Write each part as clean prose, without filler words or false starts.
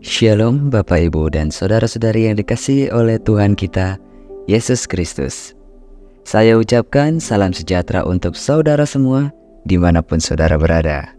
Shalom Bapak Ibu dan Saudara-saudari yang dikasihi oleh Tuhan kita, Yesus Kristus. Saya ucapkan salam sejahtera untuk saudara semua dimanapun saudara berada.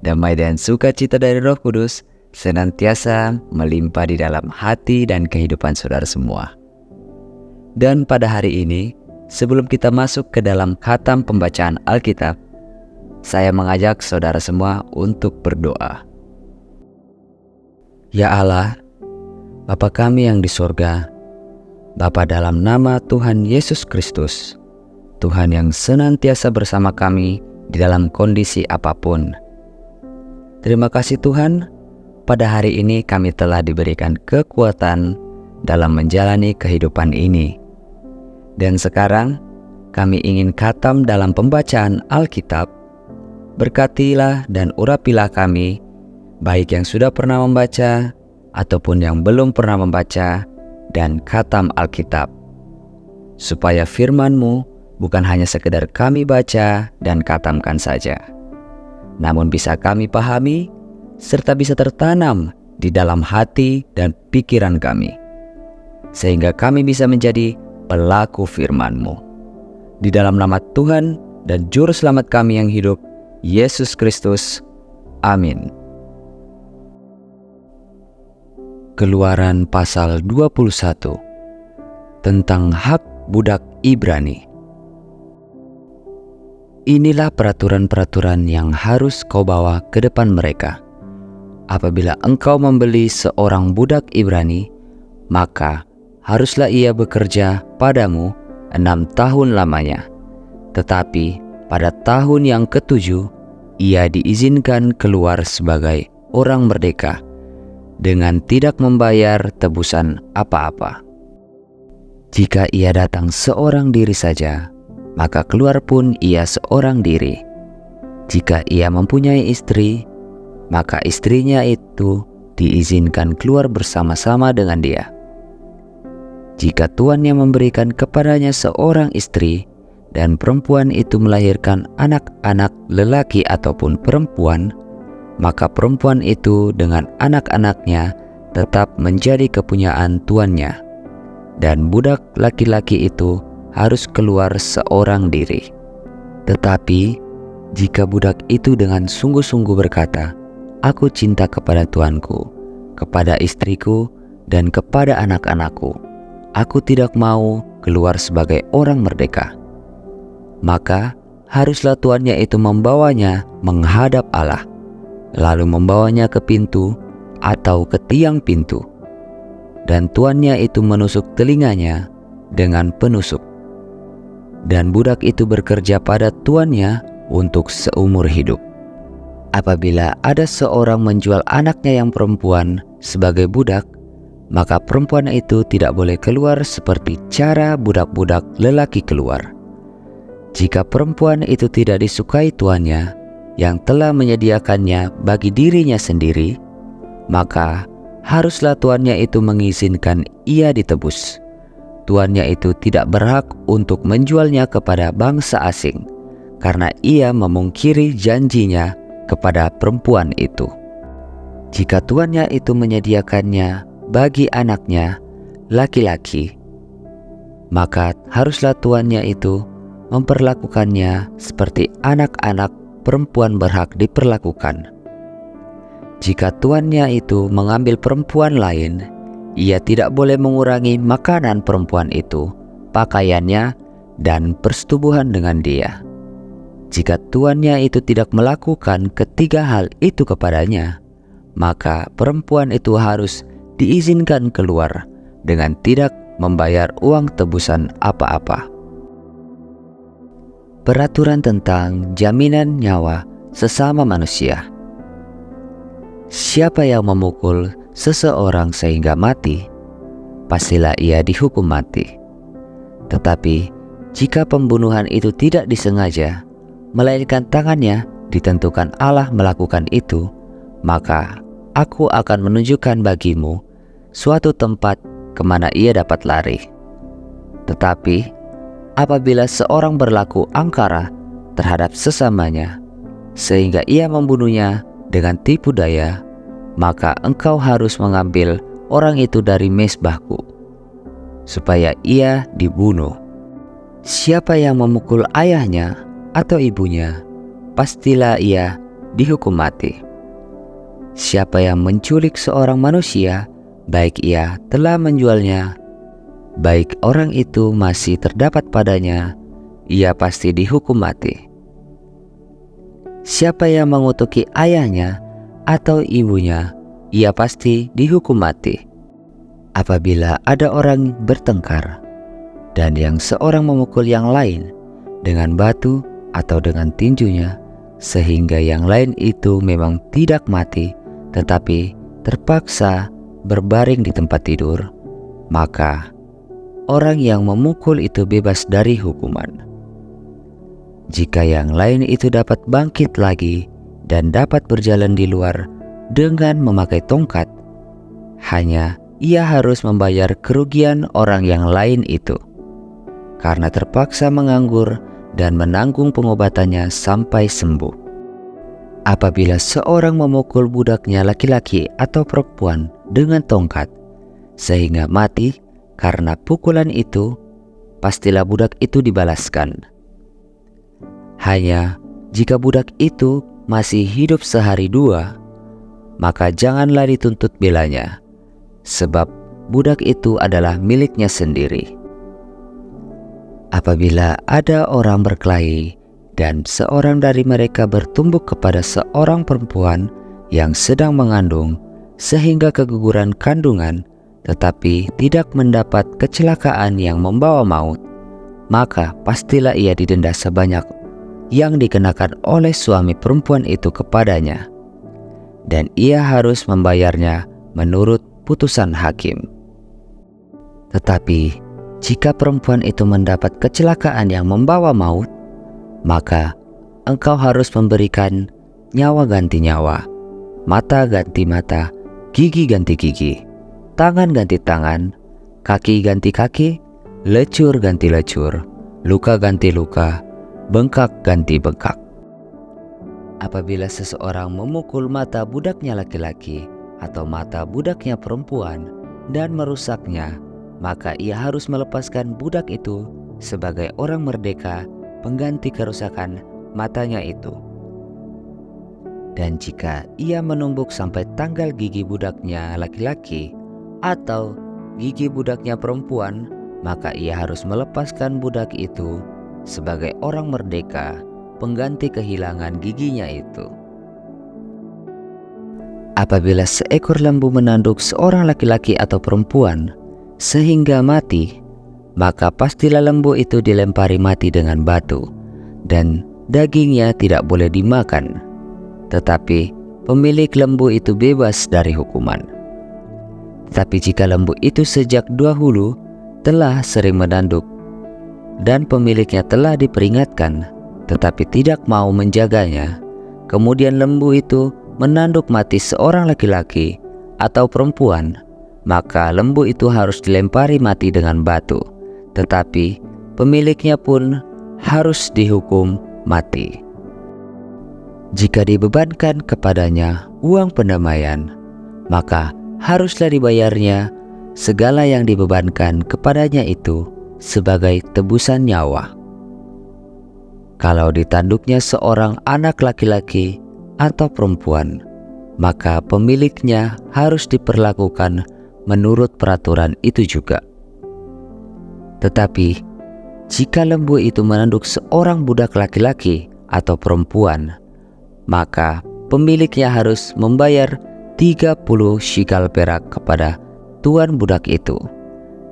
Damai dan sukacita dari Roh Kudus senantiasa melimpah di dalam hati dan kehidupan saudara semua. Dan pada hari ini, sebelum kita masuk ke dalam khatam pembacaan Alkitab, saya mengajak saudara semua untuk berdoa. Ya Allah, Bapa kami yang di sorga, Bapa dalam nama Tuhan Yesus Kristus, Tuhan yang senantiasa bersama kami di dalam kondisi apapun. Terima kasih Tuhan, pada hari ini kami telah diberikan kekuatan dalam menjalani kehidupan ini. Dan sekarang kami ingin khatam dalam pembacaan Alkitab. Berkatilah dan urapilah kami, baik yang sudah pernah membaca ataupun yang belum pernah membaca dan khatam Alkitab, supaya firman-Mu bukan hanya sekedar kami baca dan khatamkan saja, namun bisa kami pahami serta bisa tertanam di dalam hati dan pikiran kami, sehingga kami bisa menjadi pelaku firman-Mu. Di dalam nama Tuhan dan Juru Selamat kami yang hidup, Yesus Kristus. Amin. Keluaran pasal 21 tentang hak budak Ibrani. Inilah peraturan-peraturan yang harus kau bawa ke depan mereka. Apabila engkau membeli seorang budak Ibrani, maka haruslah ia bekerja padamu 6 tahun lamanya. Tetapi pada tahun yang ke-7, ia diizinkan keluar sebagai orang merdeka, dengan tidak membayar tebusan apa-apa. Jika ia datang seorang diri saja, maka keluar pun ia seorang diri. Jika ia mempunyai istri, maka istrinya itu diizinkan keluar bersama-sama dengan dia. Jika tuannya memberikan kepadanya seorang istri, dan perempuan itu melahirkan anak-anak lelaki ataupun perempuan, maka perempuan itu dengan anak-anaknya tetap menjadi kepunyaan tuannya, dan budak laki-laki itu harus keluar seorang diri. Tetapi jika budak itu dengan sungguh-sungguh berkata, "Aku cinta kepada tuanku, kepada istriku, dan kepada anak-anakku, aku tidak mau keluar sebagai orang merdeka," maka haruslah tuannya itu membawanya menghadap Allah, lalu membawanya ke pintu atau ke tiang pintu, dan tuannya itu menusuk telinganya dengan penusuk. Dan budak itu bekerja pada tuannya untuk seumur hidup. Apabila ada seorang menjual anaknya yang perempuan sebagai budak, maka perempuan itu tidak boleh keluar seperti cara budak-budak lelaki keluar. Jika perempuan itu tidak disukai tuannya yang telah menyediakannya bagi dirinya sendiri, maka haruslah tuannya itu mengizinkan ia ditebus. Tuannya itu tidak berhak untuk menjualnya kepada bangsa asing, karena ia memungkiri janjinya kepada perempuan itu. Jika tuannya itu menyediakannya bagi anaknya laki-laki, maka haruslah tuannya itu memperlakukannya seperti anak-anak perempuan berhak diperlakukan. Jika tuannya itu mengambil perempuan lain, ia tidak boleh mengurangi makanan perempuan itu, pakaiannya, dan persetubuhan dengan dia. Jika tuannya itu tidak melakukan ketiga hal itu kepadanya, maka perempuan itu harus diizinkan keluar dengan tidak membayar uang tebusan apa-apa. Peraturan tentang jaminan nyawa sesama manusia. Siapa yang memukul seseorang sehingga mati, pastilah ia dihukum mati. Tetapi jika pembunuhan itu tidak disengaja, melainkan tangannya ditentukan Allah melakukan itu, maka aku akan menunjukkan bagimu suatu tempat kemana ia dapat lari. Tetapi apabila seorang berlaku angkara terhadap sesamanya, sehingga ia membunuhnya dengan tipu daya, maka engkau harus mengambil orang itu dari mezbahku, supaya ia dibunuh. Siapa yang memukul ayahnya atau ibunya, pastilah ia dihukum mati. Siapa yang menculik seorang manusia, baik ia telah menjualnya, baik orang itu masih terdapat padanya, ia pasti dihukum mati. Siapa yang mengutuki ayahnya atau ibunya, ia pasti dihukum mati. Apabila ada orang bertengkar, dan yang seorang memukul yang lain dengan batu atau dengan tinjunya, sehingga yang lain itu memang tidak mati, tetapi terpaksa berbaring di tempat tidur, maka orang yang memukul itu bebas dari hukuman. Jika yang lain itu dapat bangkit lagi dan dapat berjalan di luar dengan memakai tongkat, hanya ia harus membayar kerugian orang yang lain itu, karena terpaksa menganggur dan menanggung pengobatannya sampai sembuh. Apabila seorang memukul budaknya laki-laki atau perempuan dengan tongkat sehingga mati karena pukulan itu, pastilah budak itu dibalaskan. Hanya jika budak itu masih hidup sehari dua, maka janganlah dituntut belanya, sebab budak itu adalah miliknya sendiri. Apabila ada orang berkelahi dan seorang dari mereka bertumbuk kepada seorang perempuan yang sedang mengandung sehingga keguguran kandungan, tetapi tidak mendapat kecelakaan yang membawa maut, maka pastilah ia didenda sebanyak yang dikenakan oleh suami perempuan itu kepadanya, dan ia harus membayarnya menurut putusan hakim. Tetapi jika perempuan itu mendapat kecelakaan yang membawa maut, maka engkau harus memberikan nyawa ganti nyawa, mata ganti mata, gigi ganti gigi, tangan ganti tangan, kaki ganti kaki, lecur ganti lecur, luka ganti luka, bengkak ganti bengkak. Apabila seseorang memukul mata budaknya laki-laki atau mata budaknya perempuan dan merusaknya, maka ia harus melepaskan budak itu sebagai orang merdeka pengganti kerusakan matanya itu. Dan jika ia menumbuk sampai tanggal gigi budaknya laki-laki atau gigi budaknya perempuan, maka ia harus melepaskan budak itu sebagai orang merdeka pengganti kehilangan giginya itu. Apabila seekor lembu menanduk seorang laki-laki atau perempuan sehingga mati, maka pastilah lembu itu dilempari mati dengan batu, dan dagingnya tidak boleh dimakan. Tetapi pemilik lembu itu bebas dari hukuman. Tapi jika lembu itu sejak dahulu telah sering menanduk, dan pemiliknya telah diperingatkan, tetapi tidak mau menjaganya, kemudian lembu itu menanduk mati seorang laki-laki atau perempuan, maka lembu itu harus dilempari mati dengan batu, tetapi pemiliknya pun harus dihukum mati. Jika dibebankan kepadanya uang pendamaian, maka haruslah dibayarnya segala yang dibebankan kepadanya itu sebagai tebusan nyawa. Kalau ditanduknya seorang anak laki-laki atau perempuan, maka pemiliknya harus diperlakukan menurut peraturan itu juga. Tetapi jika lembu itu menanduk seorang budak laki-laki atau perempuan, maka pemiliknya harus membayar 30 shikal perak kepada tuan budak itu,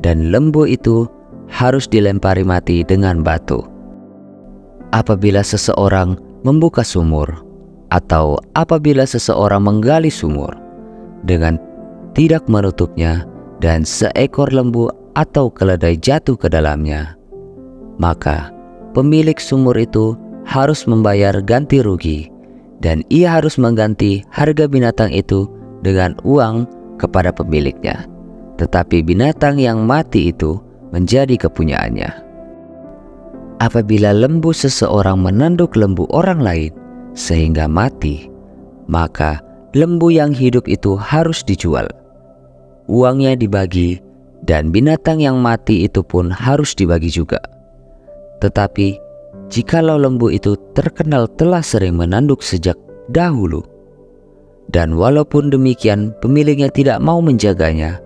dan lembu itu harus dilempari mati dengan batu. Apabila seseorang membuka sumur, atau apabila seseorang menggali sumur dengan tidak menutupnya dan seekor lembu atau keledai jatuh ke dalamnya, maka pemilik sumur itu harus membayar ganti rugi, dan ia harus mengganti harga binatang itu dengan uang kepada pemiliknya, tetapi binatang yang mati itu menjadi kepunyaannya. Apabila lembu seseorang menanduk lembu orang lain sehingga mati, maka lembu yang hidup itu harus dijual. Uangnya dibagi, dan binatang yang mati itu pun harus dibagi juga. Tetapi, jikalau lembu itu terkenal telah sering menanduk sejak dahulu, dan walaupun demikian pemiliknya tidak mau menjaganya,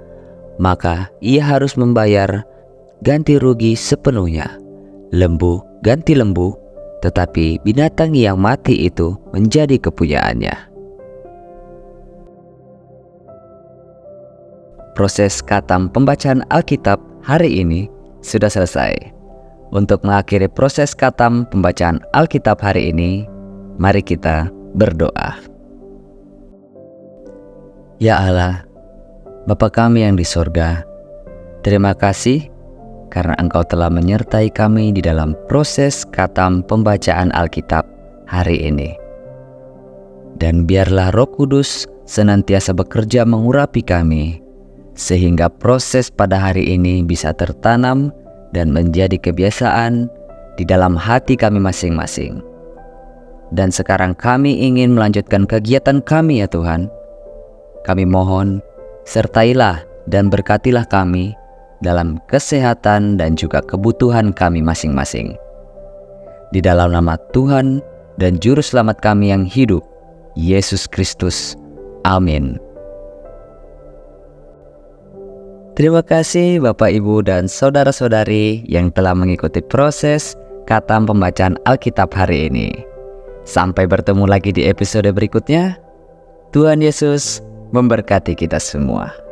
maka ia harus membayar ganti rugi sepenuhnya. Lembu ganti lembu, tetapi binatang yang mati itu menjadi kepunyaannya. Proses khatam pembacaan Alkitab hari ini sudah selesai. Untuk mengakhiri proses khatam pembacaan Alkitab hari ini, mari kita berdoa. Ya Allah, Bapa kami yang di sorga, terima kasih karena Engkau telah menyertai kami di dalam proses khatam pembacaan Alkitab hari ini. Dan biarlah Roh Kudus senantiasa bekerja mengurapi kami, sehingga proses pada hari ini bisa tertanam dan menjadi kebiasaan di dalam hati kami masing-masing. Dan sekarang kami ingin melanjutkan kegiatan kami ya Tuhan. Kami mohon, sertailah dan berkatilah kami dalam kesehatan dan juga kebutuhan kami masing-masing. Di dalam nama Tuhan dan Juru Selamat kami yang hidup, Yesus Kristus. Amin. Terima kasih Bapak, Ibu, dan saudara-saudari yang telah mengikuti proses khatam pembacaan Alkitab hari ini. Sampai bertemu lagi di episode berikutnya. Tuhan Yesus memberkati kita semua.